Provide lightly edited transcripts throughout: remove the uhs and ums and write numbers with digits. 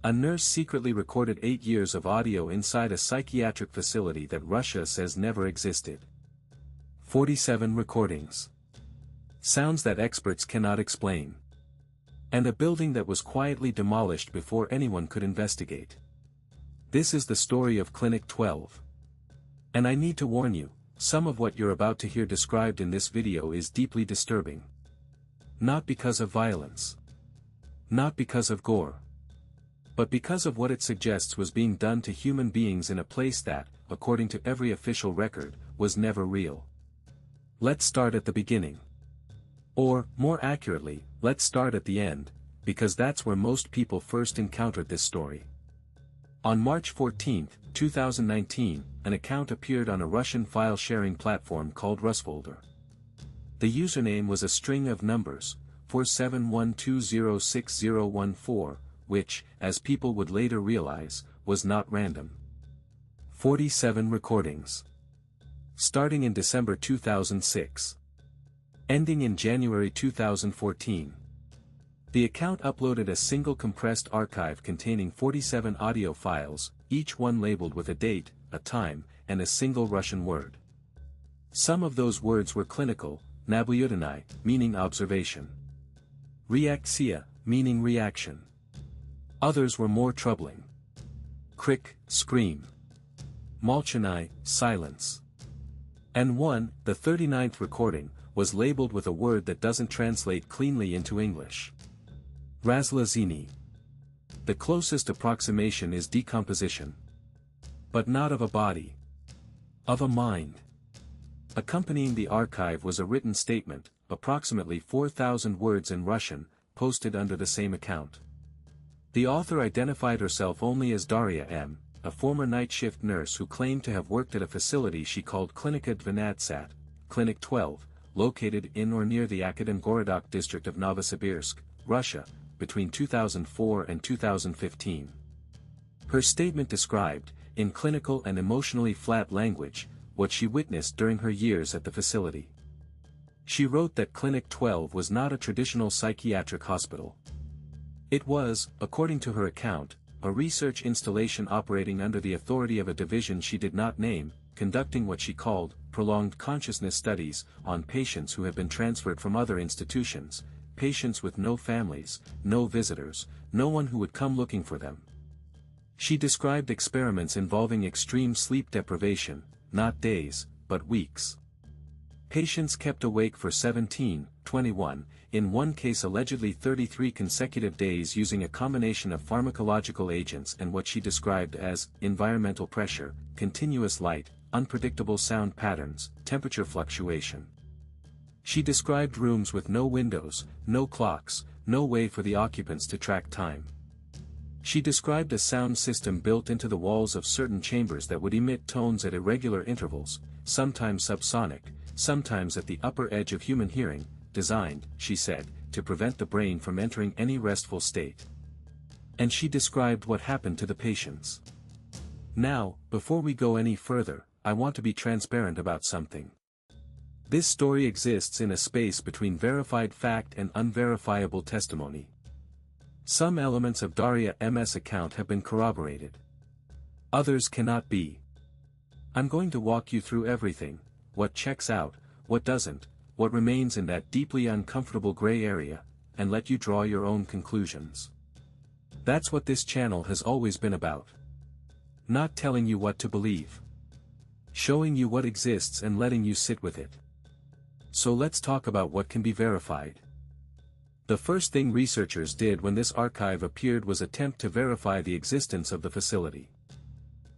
A nurse secretly recorded 8 years of audio inside a psychiatric facility that Russia says never existed. 47 recordings. Sounds that experts cannot explain. And a building that was quietly demolished before anyone could investigate. This is the story of Clinic 12. And I need to warn you, some of what you're about to hear described in this video is deeply disturbing. Not because of violence. Not because of gore. But because of what it suggests was being done to human beings in a place that, according to every official record, was never real. Let's start at the beginning. Or, more accurately, let's start at the end, because that's where most people first encountered this story. On March 14, 2019, an account appeared on a Russian file-sharing platform called Rusfolder. The username was a string of numbers, 4712060014, which, as people would later realize, was not random. 47 recordings. Starting in December 2006. Ending in January 2014. The account uploaded a single compressed archive containing 47 audio files, each one labeled with a date, a time, and a single Russian word. Some of those words were clinical, nabyudenai, meaning observation. Reakция, meaning reaction. Others were more troubling. Krik, scream. Molchanai, silence. And one, the 39th recording, was labeled with a word that doesn't translate cleanly into English. Razlazini. The closest approximation is decomposition. But not of a body. Of a mind. Accompanying the archive was a written statement, approximately 4,000 words in Russian, posted under the same account. The author identified herself only as Daria M., a former night shift nurse who claimed to have worked at a facility she called Klinika 12, Clinic 12, located in or near the Akademgorodok district of Novosibirsk, Russia, between 2004 and 2015. Her statement described, in clinical and emotionally flat language, what she witnessed during her years at the facility. She wrote that Clinic 12 was not a traditional psychiatric hospital. It was, according to her account, a research installation operating under the authority of a division she did not name, conducting what she called prolonged consciousness studies on patients who have been transferred from other institutions, patients with no families, no visitors, no one who would come looking for them. She described experiments involving extreme sleep deprivation, not days, but weeks. Patients kept awake for 17, 21, in one case allegedly 33 consecutive days using a combination of pharmacological agents and what she described as environmental pressure, continuous light, unpredictable sound patterns, temperature fluctuation. She described rooms with no windows, no clocks, no way for the occupants to track time. She described a sound system built into the walls of certain chambers that would emit tones at irregular intervals, sometimes subsonic, sometimes at the upper edge of human hearing, designed, she said, to prevent the brain from entering any restful state. And she described what happened to the patients. Now, before we go any further, I want to be transparent about something. This story exists in a space between verified fact and unverifiable testimony. Some elements of Daria M.'s account have been corroborated. Others cannot be. I'm going to walk you through everything, what checks out, what doesn't, what remains in that deeply uncomfortable gray area, and let you draw your own conclusions. That's what this channel has always been about. Not telling you what to believe. Showing you what exists and letting you sit with it. So let's talk about what can be verified. The first thing researchers did when this archive appeared was attempt to verify the existence of the facility.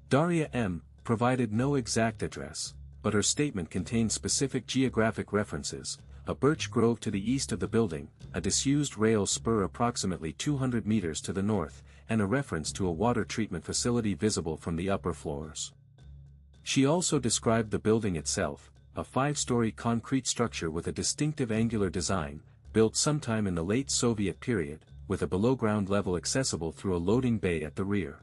Daria M. provided no exact address, but her statement contained specific geographic references: a birch grove to the east of the building, a disused rail spur approximately 200 meters to the north, and a reference to a water treatment facility visible from the upper floors. She also described the building itself, a 5-story concrete structure with a distinctive angular design, built sometime in the late Soviet period, with a below-ground level accessible through a loading bay at the rear.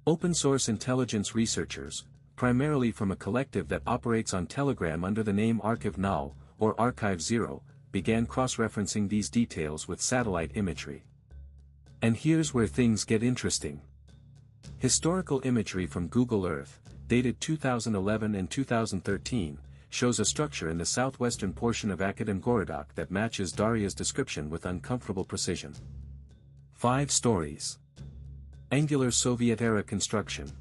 Open-source intelligence researchers, primarily from a collective that operates on Telegram under the name Archive 0, or Archive 0, began cross-referencing these details with satellite imagery. And here's where things get interesting. Historical imagery from Google Earth, dated 2011 and 2013, shows a structure in the southwestern portion of Akademgorodok that matches Daria's description with uncomfortable precision. 5 stories. Angular Soviet-era construction.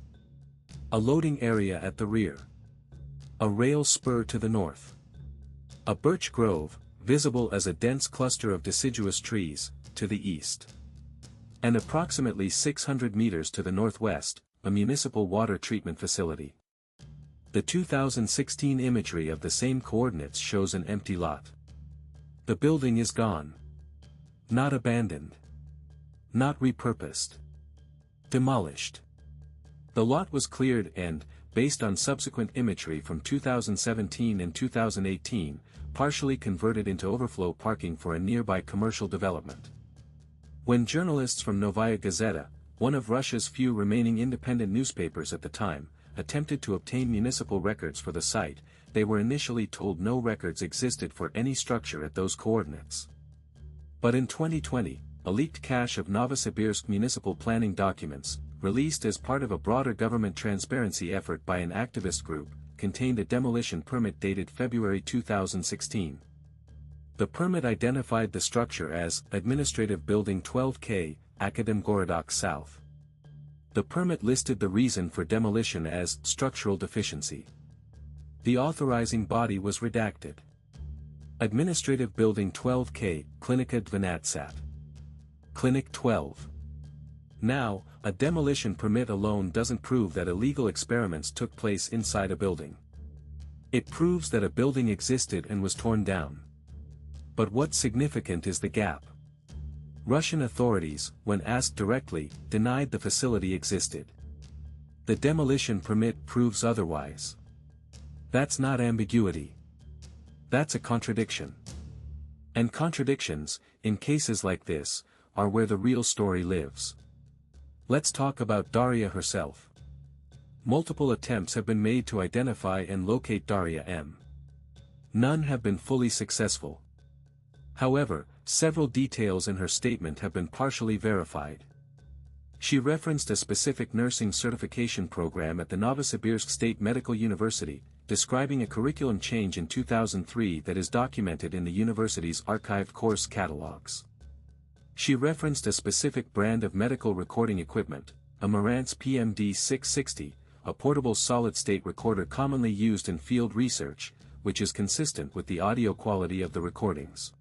A loading area at the rear. A rail spur to the north. A birch grove, visible as a dense cluster of deciduous trees, to the east. And approximately 600 meters to the northwest, a municipal water treatment facility. The 2016 imagery of the same coordinates shows an empty lot. The building is gone. Not abandoned. Not repurposed. Demolished. The lot was cleared and, based on subsequent imagery from 2017 and 2018, partially converted into overflow parking for a nearby commercial development. When journalists from Novaya Gazeta, one of Russia's few remaining independent newspapers at the time, attempted to obtain municipal records for the site, they were initially told no records existed for any structure at those coordinates. But in 2020, a leaked cache of Novosibirsk municipal planning documents, released as part of a broader government transparency effort by an activist group, contained a demolition permit dated February 2016. The permit identified the structure as Administrative Building 12K, Akademgorodok South. The permit listed the reason for demolition as structural deficiency. The authorizing body was redacted. Administrative Building 12K, Klinika 12. Clinic 12. Now, a demolition permit alone doesn't prove that illegal experiments took place inside a building. It proves that a building existed and was torn down. But what's significant is the gap. Russian authorities, when asked directly, denied the facility existed. The demolition permit proves otherwise. That's not ambiguity. That's a contradiction. And contradictions, in cases like this, are where the real story lives. Let's talk about Daria herself. Multiple attempts have been made to identify and locate Daria M. None have been fully successful. However, several details in her statement have been partially verified. She referenced a specific nursing certification program at the Novosibirsk State Medical University, describing a curriculum change in 2003 that is documented in the university's archived course catalogs. She referenced a specific brand of medical recording equipment, a Marantz PMD 660, a portable solid-state recorder commonly used in field research, which is consistent with the audio quality of the recordings.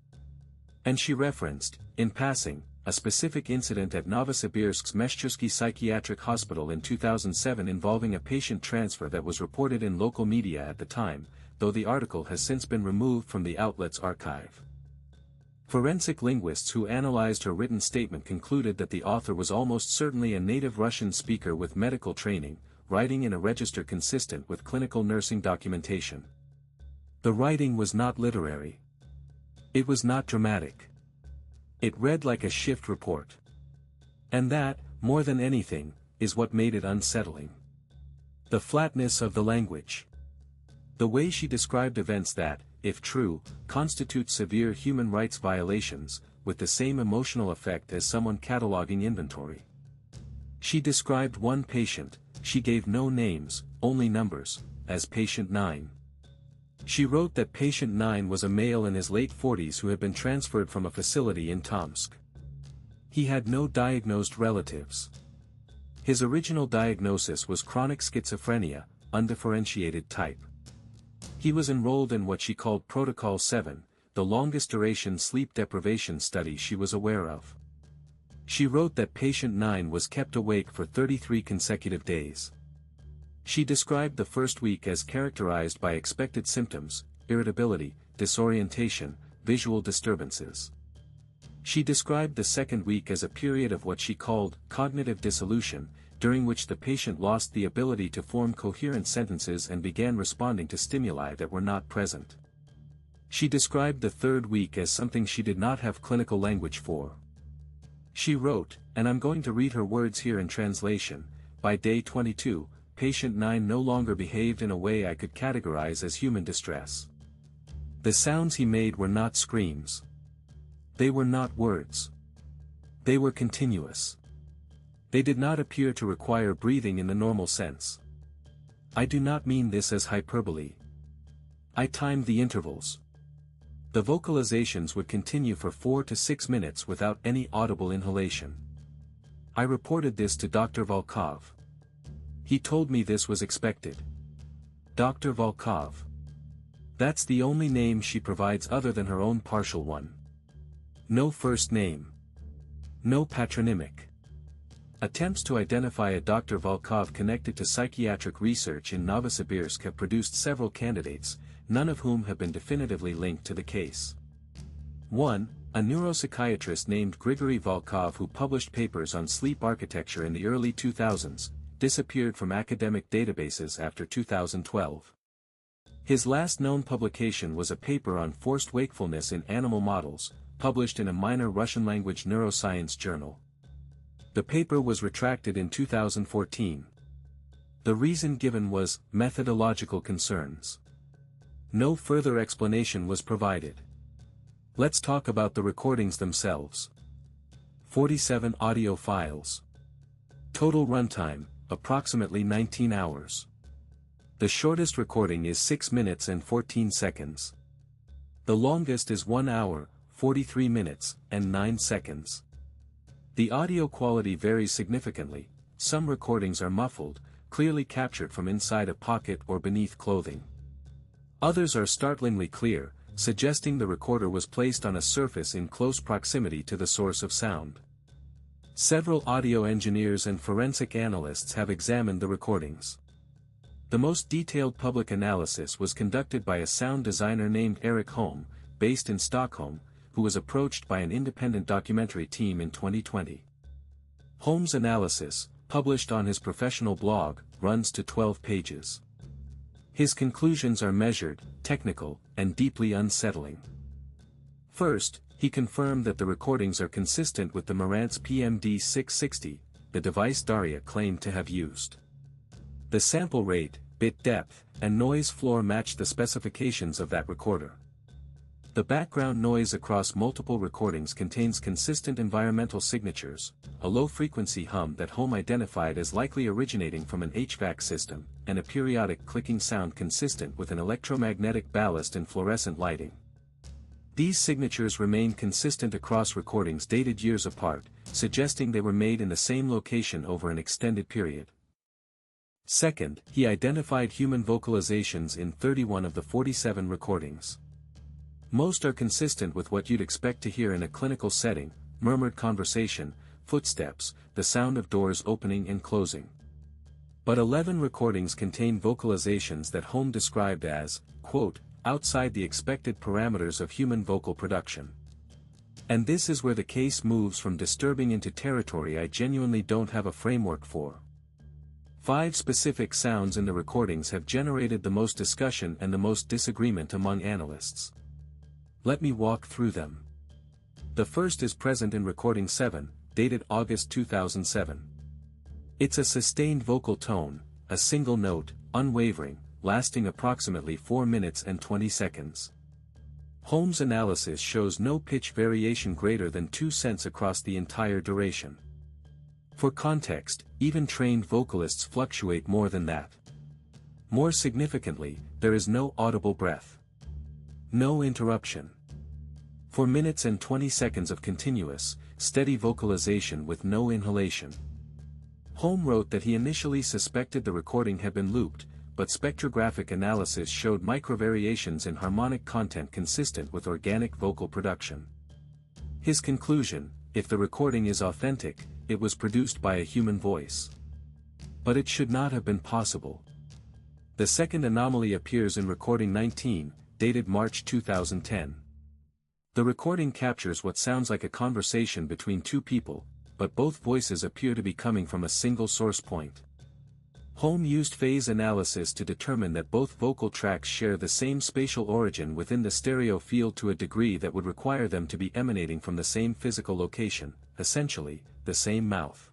And she referenced, in passing, a specific incident at Novosibirsk's Meshchersky Psychiatric Hospital in 2007 involving a patient transfer that was reported in local media at the time, though the article has since been removed from the outlet's archive. Forensic linguists who analyzed her written statement concluded that the author was almost certainly a native Russian speaker with medical training, writing in a register consistent with clinical nursing documentation. The writing was not literary. It was not dramatic. It read like a shift report. And that, more than anything, is what made it unsettling. The flatness of the language. The way she described events that, if true, constitute severe human rights violations, with the same emotional effect as someone cataloging inventory. She described one patient, she gave no names, only numbers, as patient 9. She wrote that patient 9 was a male in his late 40s who had been transferred from a facility in Tomsk. He had no diagnosed relatives. His original diagnosis was chronic schizophrenia, undifferentiated type. He was enrolled in what she called Protocol 7, the longest duration sleep deprivation study she was aware of. She wrote that patient 9 was kept awake for 33 consecutive days. She described the first week as characterized by expected symptoms, irritability, disorientation, visual disturbances. She described the second week as a period of what she called cognitive dissolution, during which the patient lost the ability to form coherent sentences and began responding to stimuli that were not present. She described the third week as something she did not have clinical language for. She wrote, and I'm going to read her words here in translation, by day 22, patient 9 no longer behaved in a way I could categorize as human distress. The sounds he made were not screams. They were not words. They were continuous. They did not appear to require breathing in the normal sense. I do not mean this as hyperbole. I timed the intervals. The vocalizations would continue for 4 to 6 minutes without any audible inhalation. I reported this to Dr. Volkov. He told me this was expected. Dr. Volkov. That's the only name she provides other than her own partial one. No first name. No patronymic. Attempts to identify a Dr. Volkov connected to psychiatric research in Novosibirsk have produced several candidates, none of whom have been definitively linked to the case. 1. A neuropsychiatrist named Grigory Volkov, who published papers on sleep architecture in the early 2000s, disappeared from academic databases after 2012. His last known publication was a paper on forced wakefulness in animal models, published in a minor Russian-language neuroscience journal. The paper was retracted in 2014. The reason given was methodological concerns. No further explanation was provided. Let's talk about the recordings themselves. 47 audio files. Total runtime, approximately 19 hours. The shortest recording is 6 minutes and 14 seconds. The longest is 1 hour, 43 minutes, and 9 seconds. The audio quality varies significantly. Some recordings are muffled, clearly captured from inside a pocket or beneath clothing. Others are startlingly clear, suggesting the recorder was placed on a surface in close proximity to the source of sound. Several audio engineers and forensic analysts have examined the recordings. The most detailed public analysis was conducted by a sound designer named Eric Holm, based in Stockholm, who was approached by an independent documentary team in 2020. Holm's analysis, published on his professional blog, runs to 12 pages. His conclusions are measured, technical, and deeply unsettling. First, he confirmed that the recordings are consistent with the Marantz PMD-660, the device Daria claimed to have used. The sample rate, bit depth, and noise floor matched the specifications of that recorder. The background noise across multiple recordings contains consistent environmental signatures, a low-frequency hum that Holm identified as likely originating from an HVAC system, and a periodic clicking sound consistent with an electromagnetic ballast in fluorescent lighting. These signatures remain consistent across recordings dated years apart, suggesting they were made in the same location over an extended period. Second, he identified human vocalizations in 31 of the 47 recordings. Most are consistent with what you'd expect to hear in a clinical setting: murmured conversation, footsteps, the sound of doors opening and closing. But 11 recordings contain vocalizations that Holm described as, quote, outside the expected parameters of human vocal production. And this is where the case moves from disturbing into territory I genuinely don't have a framework for. 5 specific sounds in the recordings have generated the most discussion and the most disagreement among analysts. Let me walk through them. The first is present in recording 7, dated August 2007. It's a sustained vocal tone, a single note, unwavering, lasting approximately 4 minutes and 20 seconds. Holm's analysis shows no pitch variation greater than 2 cents across the entire duration. For context, even trained vocalists fluctuate more than that. More significantly, there is no audible breath. No interruption. 4 minutes and 20 seconds of continuous, steady vocalization with no inhalation. Holm wrote that he initially suspected the recording had been looped, but spectrographic analysis showed microvariations in harmonic content consistent with organic vocal production. His conclusion: if the recording is authentic, it was produced by a human voice. But it should not have been possible. The second anomaly appears in recording 19, dated March 2010. The recording captures what sounds like a conversation between 2 people, but both voices appear to be coming from a single source point. Holm used phase analysis to determine that both vocal tracks share the same spatial origin within the stereo field to a degree that would require them to be emanating from the same physical location, essentially, the same mouth.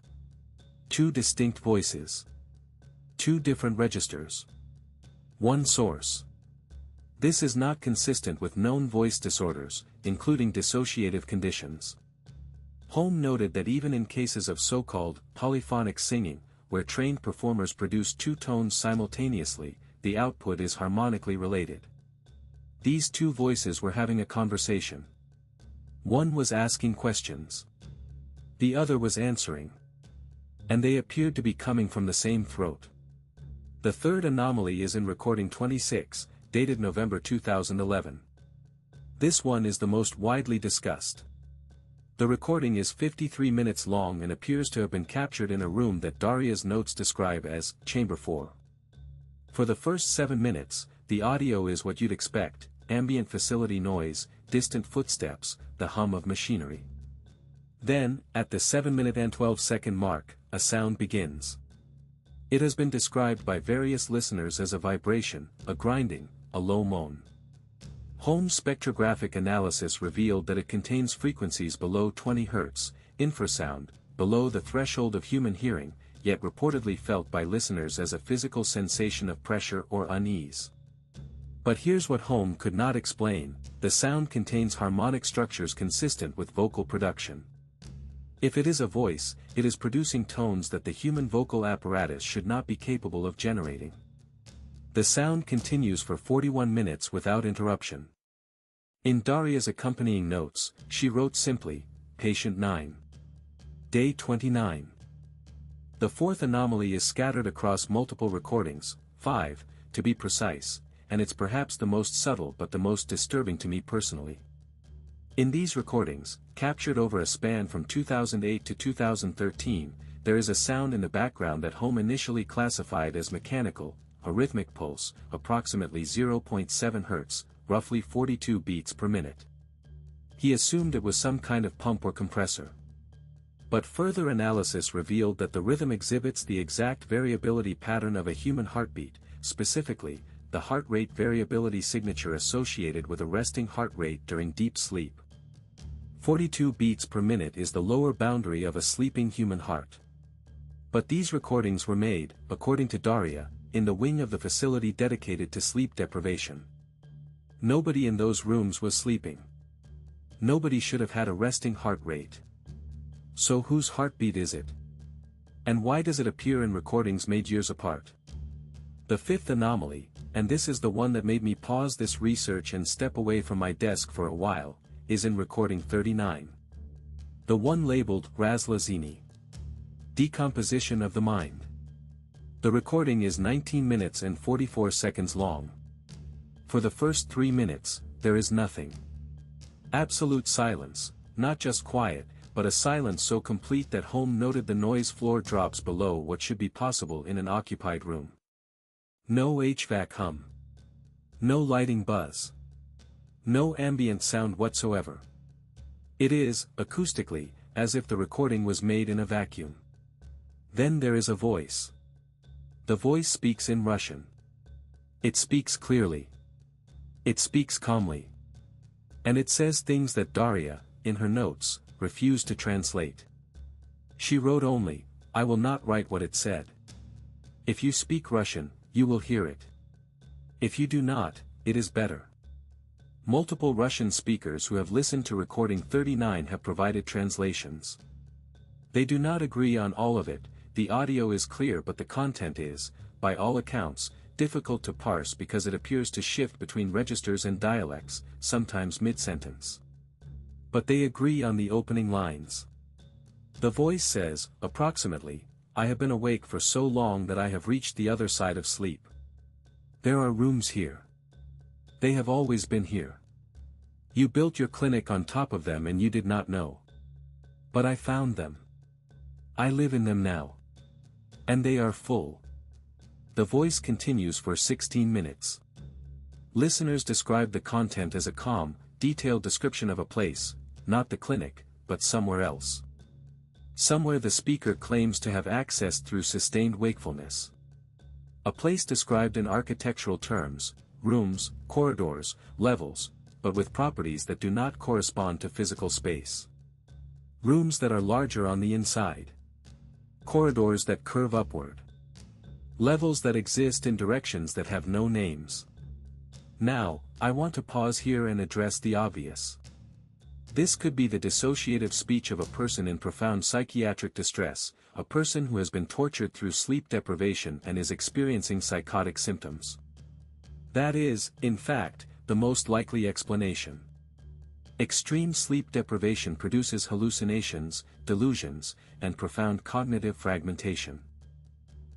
2 distinct voices. 2 different registers. 1 source. This is not consistent with known voice disorders, including dissociative conditions. Holm noted that even in cases of so-called polyphonic singing, where trained performers produce two tones simultaneously, the output is harmonically related. These two voices were having a conversation. One was asking questions. The other was answering. And they appeared to be coming from the same throat. The third anomaly is in recording 26, dated November 2011. This one is the most widely discussed. The recording is 53 minutes long and appears to have been captured in a room that Daria's notes describe as Chamber 4. For the first 7 minutes, the audio is what you'd expect: ambient facility noise, distant footsteps, the hum of machinery. Then, at the 7-minute and 12-second mark, a sound begins. It has been described by various listeners as a vibration, a grinding, a low moan. Holmes' spectrographic analysis revealed that it contains frequencies below 20 Hz, infrasound, below the threshold of human hearing, yet reportedly felt by listeners as a physical sensation of pressure or unease. But here's what Holmes could not explain: the sound contains harmonic structures consistent with vocal production. If it is a voice, it is producing tones that the human vocal apparatus should not be capable of generating. The sound continues for 41 minutes without interruption. In Daria's accompanying notes, she wrote simply, "Patient 9. Day 29. The fourth anomaly is scattered across multiple recordings, 5, to be precise, and it's perhaps the most subtle but the most disturbing to me personally. In these recordings, captured over a span from 2008 to 2013, there is a sound in the background that Holmes initially classified as mechanical, a rhythmic pulse, approximately 0.7 Hz, roughly 42 beats per minute. He assumed it was some kind of pump or compressor. But further analysis revealed that the rhythm exhibits the exact variability pattern of a human heartbeat, specifically, the heart rate variability signature associated with a resting heart rate during deep sleep. 42 beats per minute is the lower boundary of a sleeping human heart. But these recordings were made, according to Daria, in the wing of the facility dedicated to sleep deprivation. Nobody in those rooms was sleeping. Nobody should have had a resting heart rate. So whose heartbeat is it? And why does it appear in recordings made years apart? The fifth anomaly, and this is the one that made me pause this research and step away from my desk for a while, is in recording 39. The one labeled Razlazini. Decomposition of the mind. The recording is 19 minutes and 44 seconds long. For the first 3 minutes, there is nothing. Absolute silence, not just quiet, but a silence so complete that Holmes noted the noise floor drops below what should be possible in an occupied room. No HVAC hum. No lighting buzz. No ambient sound whatsoever. It is, acoustically, as if the recording was made in a vacuum. Then there is a voice. The voice speaks in Russian. It speaks clearly. It speaks calmly. And it says things that Daria, in her notes, refused to translate. She wrote only, "I will not write what it said. If you speak Russian, you will hear it. If you do not, it is better." Multiple Russian speakers who have listened to recording 39 have provided translations. They do not agree on all of it. The audio is clear but the content is, by all accounts, difficult to parse because it appears to shift between registers and dialects, sometimes mid-sentence. But they agree on the opening lines. The voice says, approximately, "I have been awake for so long that I have reached the other side of sleep. There are rooms here. They have always been here. You built your clinic on top of them and you did not know. But I found them. I live in them now. And they are full." The voice continues for 16 minutes. Listeners describe the content as a calm, detailed description of a place, not the clinic, but somewhere else. Somewhere the speaker claims to have accessed through sustained wakefulness. A place described in architectural terms, rooms, corridors, levels, but with properties that do not correspond to physical space. Rooms that are larger on the inside. Corridors that curve upward. Levels that exist in directions that have no names. Now, I want to pause here and address the obvious. This could be the dissociative speech of a person in profound psychiatric distress, a person who has been tortured through sleep deprivation and is experiencing psychotic symptoms. That is, in fact, the most likely explanation. Extreme sleep deprivation produces hallucinations, delusions, and profound cognitive fragmentation.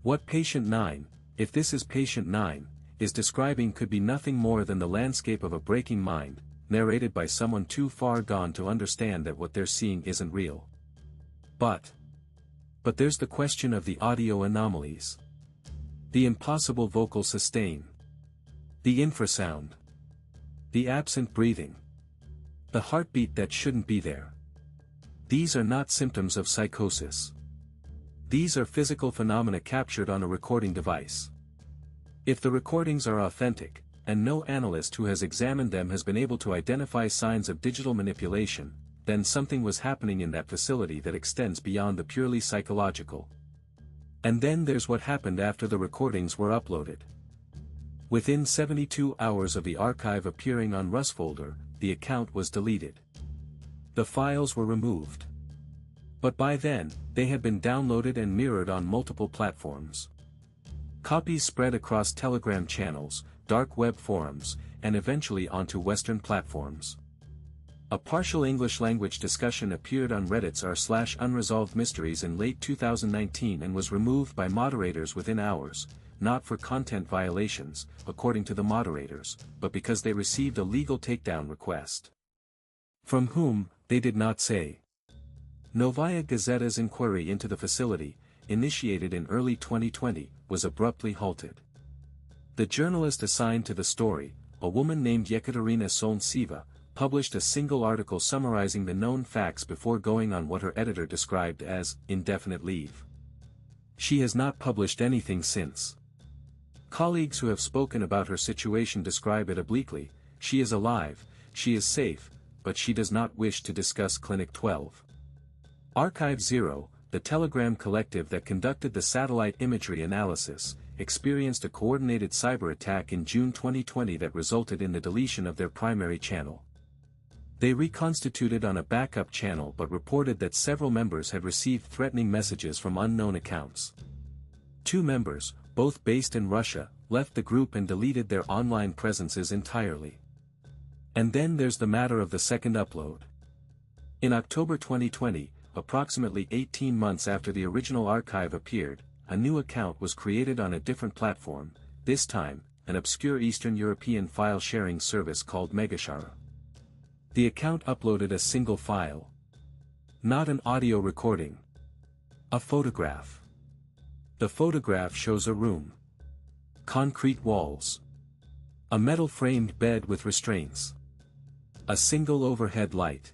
What patient 9, if this is patient 9, is describing could be nothing more than the landscape of a breaking mind, narrated by someone too far gone to understand that what they're seeing isn't real. But there's the question of the audio anomalies. The impossible vocal sustain. The infrasound. The absent breathing. The heartbeat that shouldn't be there. These are not symptoms of psychosis. These are physical phenomena captured on a recording device. If the recordings are authentic, and no analyst who has examined them has been able to identify signs of digital manipulation, then something was happening in that facility that extends beyond the purely psychological. And then there's what happened after the recordings were uploaded. Within 72 hours of the archive appearing on RusFolder, the account was deleted. The files were removed. But by then, they had been downloaded and mirrored on multiple platforms. Copies spread across Telegram channels, dark web forums, and eventually onto Western platforms. A partial English-language discussion appeared on Reddit's r/unresolved mysteries in late 2019 and was removed by moderators within hours, not for content violations, according to the moderators, but because they received a legal takedown request. From whom, they did not say. Novaya Gazeta's inquiry into the facility, initiated in early 2020, was abruptly halted. The journalist assigned to the story, a woman named Yekaterina Solntseva, published a single article summarizing the known facts before going on what her editor described as indefinite leave. She has not published anything since. Colleagues who have spoken about her situation describe it obliquely: she is alive, she is safe, but she does not wish to discuss Clinic 12. Archive 0, the Telegram collective that conducted the satellite imagery analysis, experienced a coordinated cyber attack in June 2020 that resulted in the deletion of their primary channel. They reconstituted on a backup channel but reported that several members had received threatening messages from unknown accounts. 2 members, both based in Russia, left the group and deleted their online presences entirely. And then there's the matter of the second upload. In October 2020, approximately 18 months after the original archive appeared, a new account was created on a different platform, this time, an obscure Eastern European file-sharing service called Megashare. The account uploaded a single file. Not an audio recording. A photograph. The photograph shows a room. Concrete walls. A metal-framed bed with restraints. A single overhead light.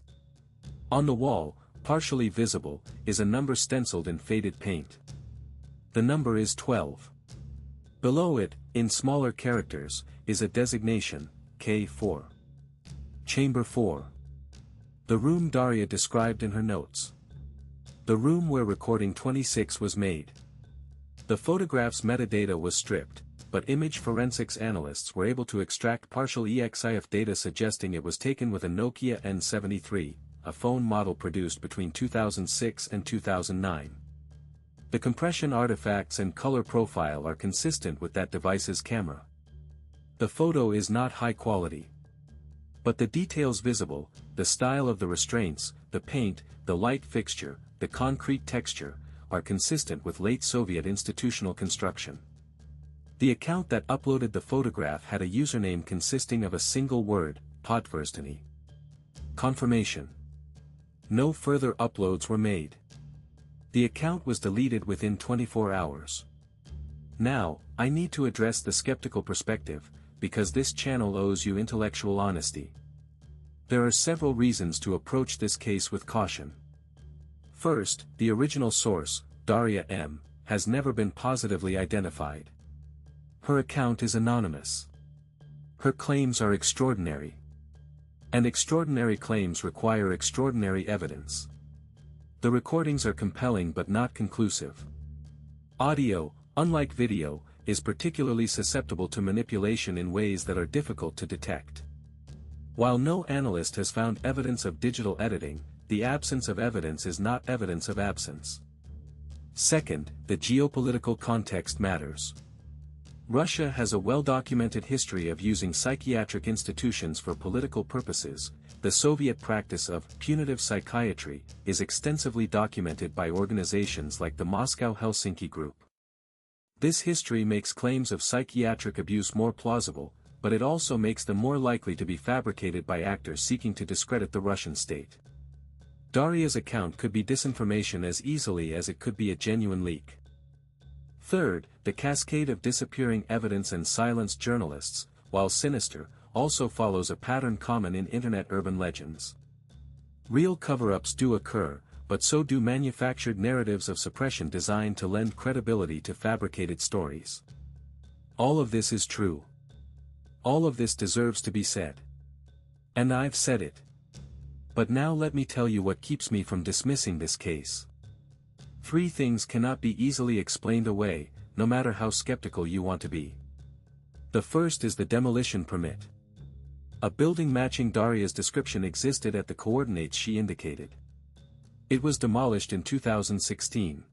On the wall, partially visible, is a number stenciled in faded paint. The number is 12. Below it, in smaller characters, is a designation, K4. Chamber 4. The room Daria described in her notes. The room where recording 26 was made. The photograph's metadata was stripped, but image forensics analysts were able to extract partial EXIF data suggesting it was taken with a Nokia N73, a phone model produced between 2006 and 2009. The compression artifacts and color profile are consistent with that device's camera. The photo is not high quality. But the details visible, the style of the restraints, the paint, the light fixture, the concrete texture, are consistent with late Soviet institutional construction. The account that uploaded the photograph had a username consisting of a single word, Podverstany. Confirmation. No further uploads were made. The account was deleted within 24 hours. Now, I need to address the skeptical perspective, because this channel owes you intellectual honesty. There are several reasons to approach this case with caution. First, the original source, Daria M., has never been positively identified. Her account is anonymous. Her claims are extraordinary. And extraordinary claims require extraordinary evidence. The recordings are compelling but not conclusive. Audio, unlike video, is particularly susceptible to manipulation in ways that are difficult to detect. While no analyst has found evidence of digital editing, the absence of evidence is not evidence of absence. Second, the geopolitical context matters. Russia has a well-documented history of using psychiatric institutions for political purposes. The Soviet practice of punitive psychiatry is extensively documented by organizations like the Moscow-Helsinki Group. This history makes claims of psychiatric abuse more plausible, but it also makes them more likely to be fabricated by actors seeking to discredit the Russian state. Daria's account could be disinformation as easily as it could be a genuine leak. Third, the cascade of disappearing evidence and silenced journalists, while sinister, also follows a pattern common in internet urban legends. Real cover-ups do occur, but so do manufactured narratives of suppression designed to lend credibility to fabricated stories. All of this is true. All of this deserves to be said. And I've said it. But now let me tell you what keeps me from dismissing this case. 3 things cannot be easily explained away, no matter how skeptical you want to be. The first is the demolition permit. A building matching Daria's description existed at the coordinates she indicated. It was demolished in 2016.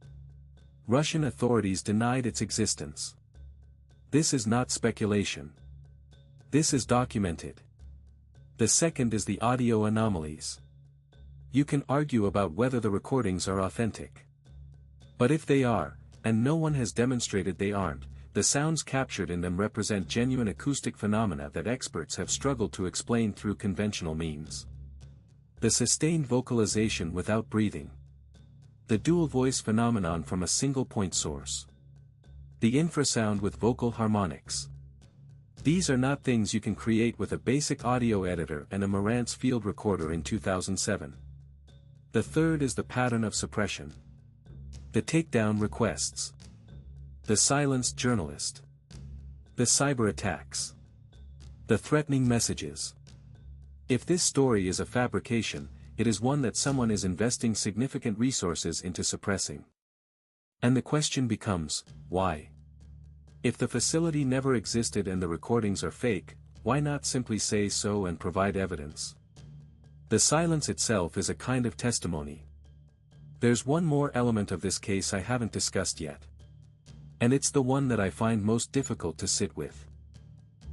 Russian authorities denied its existence. This is not speculation. This is documented. The second is the audio anomalies. You can argue about whether the recordings are authentic. But if they are, and no one has demonstrated they aren't, the sounds captured in them represent genuine acoustic phenomena that experts have struggled to explain through conventional means. The sustained vocalization without breathing. The dual voice phenomenon from a single point source. The infrasound with vocal harmonics. These are not things you can create with a basic audio editor and a Marantz field recorder in 2007. The third is the pattern of suppression. The takedown requests. The silenced journalist. The cyber attacks. The threatening messages. If this story is a fabrication, it is one that someone is investing significant resources into suppressing. And the question becomes, why? If the facility never existed and the recordings are fake, why not simply say so and provide evidence? The silence itself is a kind of testimony. There's one more element of this case I haven't discussed yet. And it's the one that I find most difficult to sit with.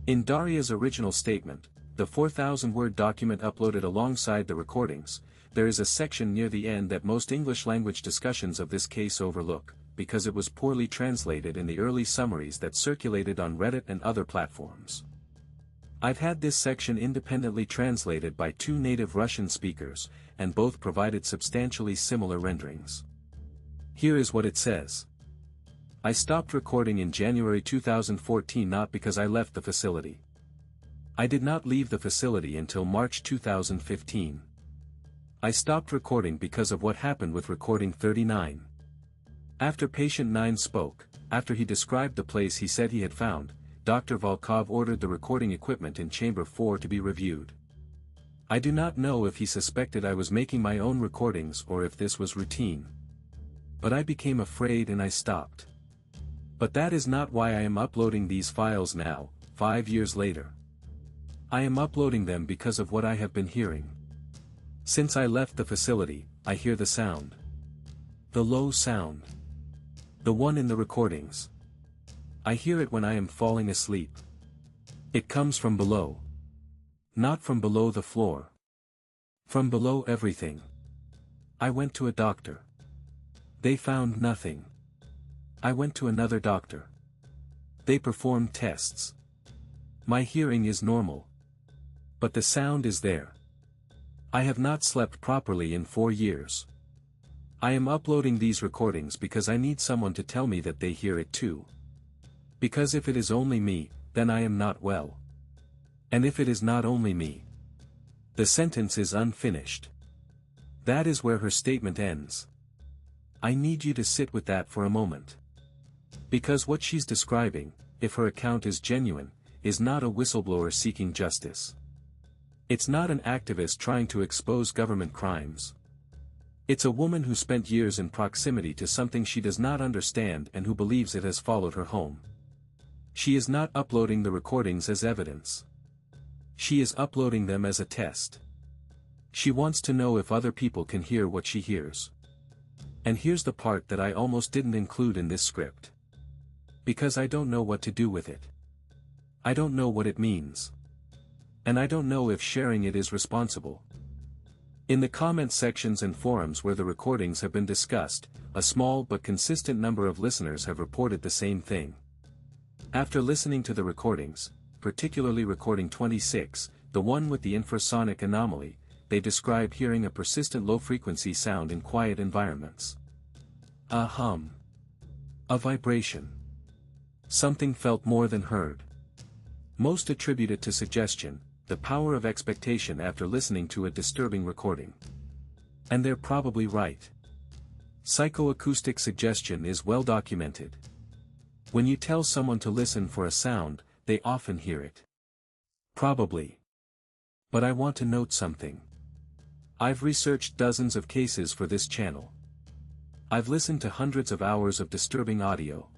In Daria's original statement, the 4,000-word document uploaded alongside the recordings, there is a section near the end that most English-language discussions of this case overlook, because it was poorly translated in the early summaries that circulated on Reddit and other platforms. I've had this section independently translated by 2 native Russian speakers, and both provided substantially similar renderings. Here is what it says. I stopped recording in January 2014 not because I left the facility. I did not leave the facility until March 2015. I stopped recording because of what happened with recording 39. After patient 9 spoke, after he described the place he said he had found, Dr. Volkov ordered the recording equipment in chamber 4 to be reviewed. I do not know if he suspected I was making my own recordings or if this was routine. But I became afraid and I stopped. But that is not why I am uploading these files now, 5 years later. I am uploading them because of what I have been hearing. Since I left the facility, I hear the sound. The low sound. The one in the recordings. I hear it when I am falling asleep. It comes from below. Not from below the floor. From below everything. I went to a doctor. They found nothing. I went to another doctor. They performed tests. My hearing is normal. But the sound is there. I have not slept properly in 4 years. I am uploading these recordings because I need someone to tell me that they hear it too. Because if it is only me, then I am not well. And if it is not only me. The sentence is unfinished. That is where her statement ends. I need you to sit with that for a moment. Because what she's describing, if her account is genuine, is not a whistleblower seeking justice. It's not an activist trying to expose government crimes. It's a woman who spent years in proximity to something she does not understand and who believes it has followed her home. She is not uploading the recordings as evidence. She is uploading them as a test. She wants to know if other people can hear what she hears. And here's the part that I almost didn't include in this script. Because I don't know what to do with it. I don't know what it means. And I don't know if sharing it is responsible. In the comment sections and forums where the recordings have been discussed, a small but consistent number of listeners have reported the same thing. After listening to the recordings, particularly recording 26, the one with the infrasonic anomaly, they describe hearing a persistent low-frequency sound in quiet environments. A hum. A vibration. Something felt more than heard. Most attribute it to suggestion, the power of expectation after listening to a disturbing recording. And they're probably right. Psychoacoustic suggestion is well documented. When you tell someone to listen for a sound, they often hear it. Probably. But I want to note something. I've researched dozens of cases for this channel. I've listened to hundreds of hours of disturbing audio.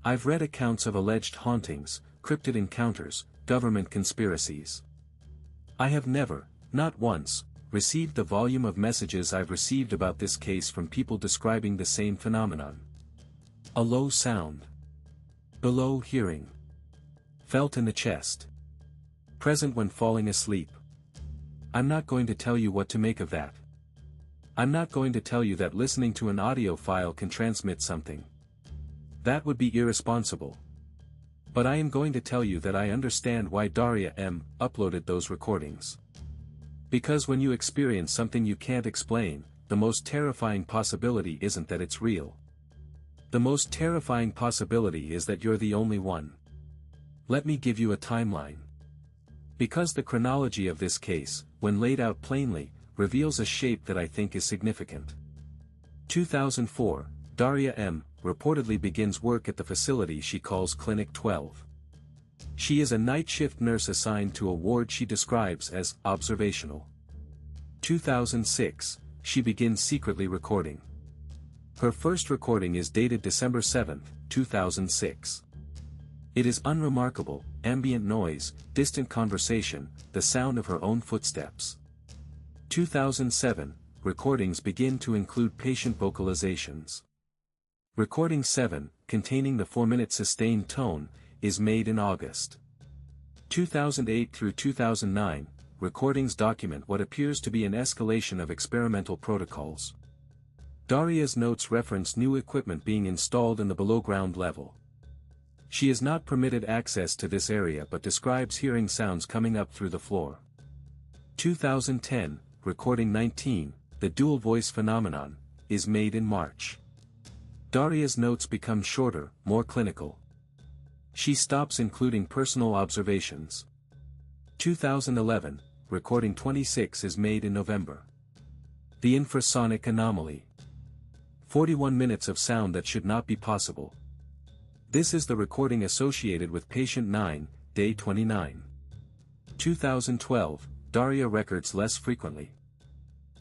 I've read accounts of alleged hauntings, cryptid encounters, government conspiracies. I have never, not once, received the volume of messages I've received about this case from people describing the same phenomenon. A low sound. Below hearing. Felt in the chest. Present when falling asleep. I'm not going to tell you what to make of that. I'm not going to tell you that listening to an audio file can transmit something. That would be irresponsible. But I am going to tell you that I understand why Daria M. uploaded those recordings. Because when you experience something you can't explain, the most terrifying possibility isn't that it's real. The most terrifying possibility is that you're the only one. Let me give you a timeline. Because the chronology of this case, when laid out plainly, reveals a shape that I think is significant. 2004, Daria M. reportedly begins work at the facility she calls Clinic 12. She is a night shift nurse assigned to a ward she describes as observational. 2006, she begins secretly recording. Her first recording is dated December 7, 2006. It is unremarkable, ambient noise, distant conversation, the sound of her own footsteps. 2007, recordings begin to include patient vocalizations. Recording 7, containing the 4-minute sustained tone, is made in August. 2008 through 2009, recordings document what appears to be an escalation of experimental protocols. Daria's notes reference new equipment being installed in the below-ground level. She is not permitted access to this area but describes hearing sounds coming up through the floor. 2010, recording 19, the dual voice phenomenon, is made in March. Daria's notes become shorter, more clinical. She stops including personal observations. 2011, recording 26 is made in November. The infrasonic anomaly. 41 minutes of sound that should not be possible. This is the recording associated with patient 9, day 29. 2012, Daria records less frequently.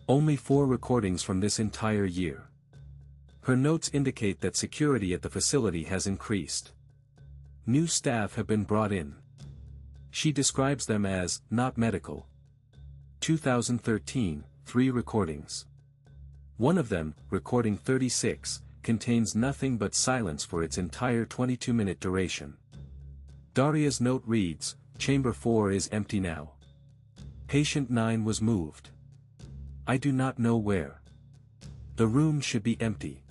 Only 4 recordings from this entire year. Her notes indicate that security at the facility has increased. New staff have been brought in. She describes them as not medical. 2013, 3 recordings. One of them, recording 36, contains nothing but silence for its entire 22-minute duration. Daria's note reads, Chamber 4 is empty now. Patient 9 was moved. I do not know where. The room should be empty.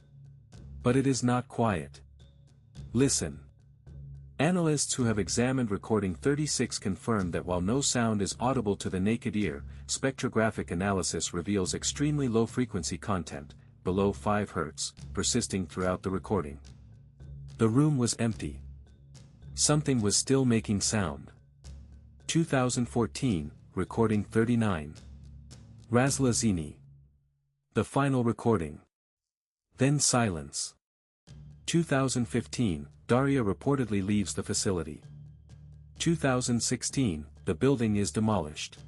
But it is not quiet. Listen. Analysts who have examined recording 36 confirm that while no sound is audible to the naked ear, spectrographic analysis reveals extremely low frequency content, below 5 Hz, persisting throughout the recording. The room was empty. Something was still making sound. 2014, recording 39. Razlazini. The final recording. Then silence. 2015, Daria reportedly leaves the facility. 2016, the building is demolished.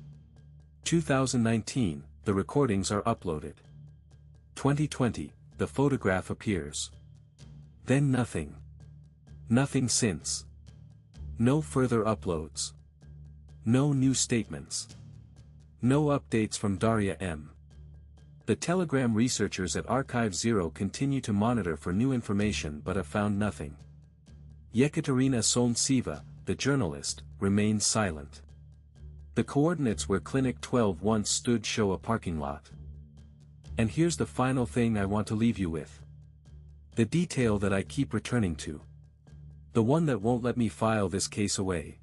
2019, the recordings are uploaded. 2020, the photograph appears. Then nothing. Nothing since. No further uploads. No new statements. No updates from Daria M. The Telegram researchers at Archive Zero continue to monitor for new information but have found nothing. Yekaterina Solntseva, the journalist, remains silent. The coordinates where Clinic 12 once stood show a parking lot. And here's the final thing I want to leave you with. The detail that I keep returning to. The one that won't let me file this case away.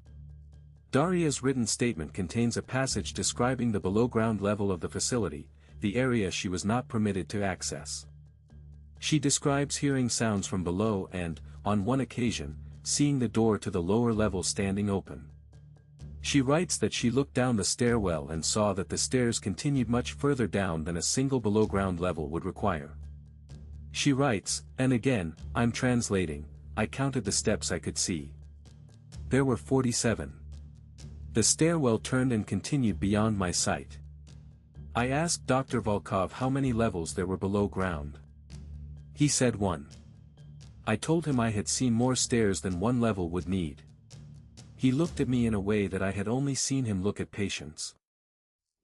Daria's written statement contains a passage describing the below-ground level of the facility, the area she was not permitted to access. She describes hearing sounds from below and, on one occasion, seeing the door to the lower level standing open. She writes that she looked down the stairwell and saw that the stairs continued much further down than a single below-ground level would require. She writes, and again, I'm translating, I counted the steps I could see. There were 47. The stairwell turned and continued beyond my sight. I asked Dr. Volkov how many levels there were below ground. He said 1. I told him I had seen more stairs than one level would need. He looked at me in a way that I had only seen him look at patients.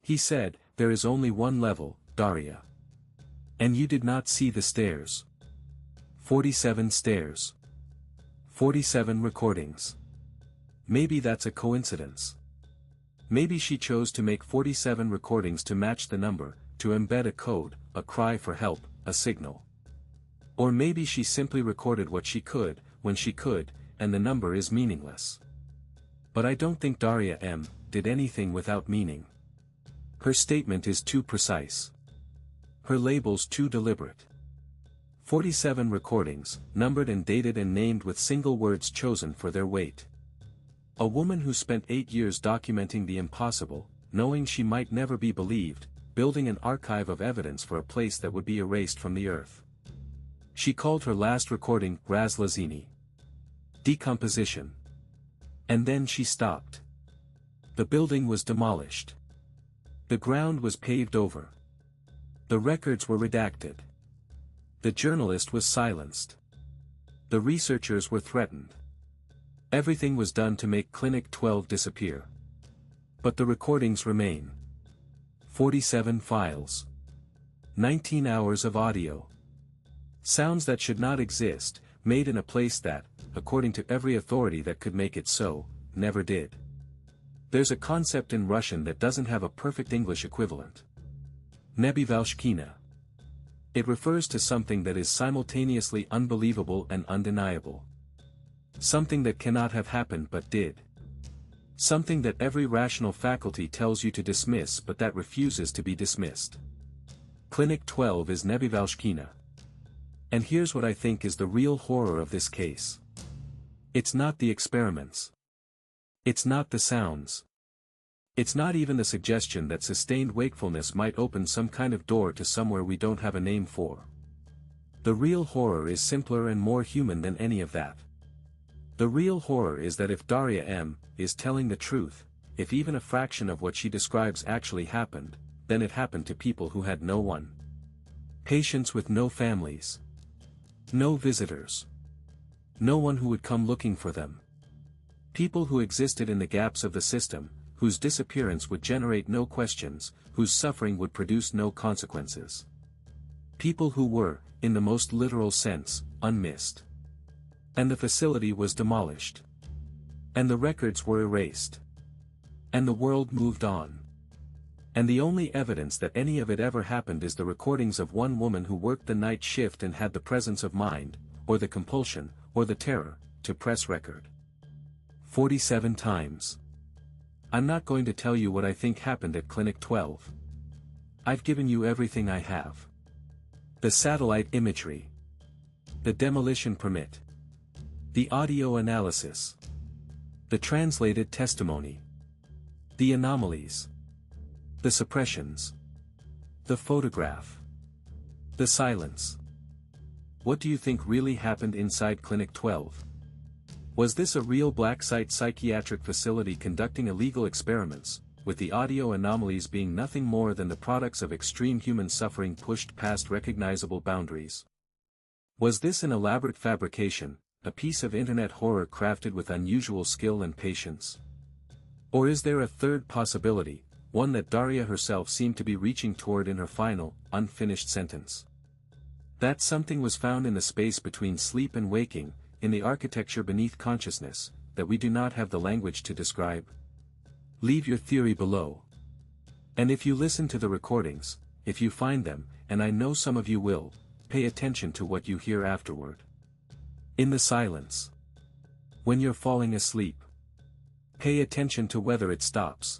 He said, there is only one level, Daria. And you did not see the stairs. 47 stairs. 47 recordings. Maybe that's a coincidence. Maybe she chose to make 47 recordings to match the number, to embed a code, a cry for help, a signal. Or maybe she simply recorded what she could, when she could, and the number is meaningless. But I don't think Daria M. did anything without meaning. Her statement is too precise. Her labels too deliberate. 47 recordings, numbered and dated and named with single words chosen for their weight. A woman who spent 8 years documenting the impossible, knowing she might never be believed, building an archive of evidence for a place that would be erased from the earth. She called her last recording Razlazini. Decomposition. And then she stopped. The building was demolished. The ground was paved over. The records were redacted. The journalist was silenced. The researchers were threatened. Everything was done to make Clinic 12 disappear. But the recordings remain. 47 files. 19 hours of audio. Sounds that should not exist, made in a place that, according to every authority that could make it so, never did. There's a concept in Russian that doesn't have a perfect English equivalent. Nebyvalshkina. It refers to something that is simultaneously unbelievable and undeniable. Something that cannot have happened but did. Something that every rational faculty tells you to dismiss but that refuses to be dismissed. Clinic 12 is Nebyvalshkina. And here's what I think is the real horror of this case. It's not the experiments. It's not the sounds. It's not even the suggestion that sustained wakefulness might open some kind of door to somewhere we don't have a name for. The real horror is simpler and more human than any of that. The real horror is that if Daria M. is telling the truth, if even a fraction of what she describes actually happened, then it happened to people who had no one. Patients with no families. No visitors. No one who would come looking for them. People who existed in the gaps of the system, whose disappearance would generate no questions, whose suffering would produce no consequences. People who were, in the most literal sense, unmissed. And the facility was demolished. And the records were erased. And the world moved on. And the only evidence that any of it ever happened is the recordings of one woman who worked the night shift and had the presence of mind, or the compulsion, or the terror, to press record. 47 times. I'm not going to tell you what I think happened at Clinic 12. I've given you everything I have. The satellite imagery. The demolition permit. The audio analysis. The translated testimony. The anomalies. The suppressions. The photograph. The silence. What do you think really happened inside Clinic 12? Was this a real black site psychiatric facility conducting illegal experiments, with the audio anomalies being nothing more than the products of extreme human suffering pushed past recognizable boundaries? Was this an elaborate fabrication, a piece of internet horror crafted with unusual skill and patience? Or is there a third possibility, one that Daria herself seemed to be reaching toward in her final, unfinished sentence? That something was found in the space between sleep and waking, in the architecture beneath consciousness, that we do not have the language to describe? Leave your theory below. And if you listen to the recordings, if you find them, and I know some of you will, pay attention to what you hear afterward. In the silence. When you're falling asleep. Pay attention to whether it stops.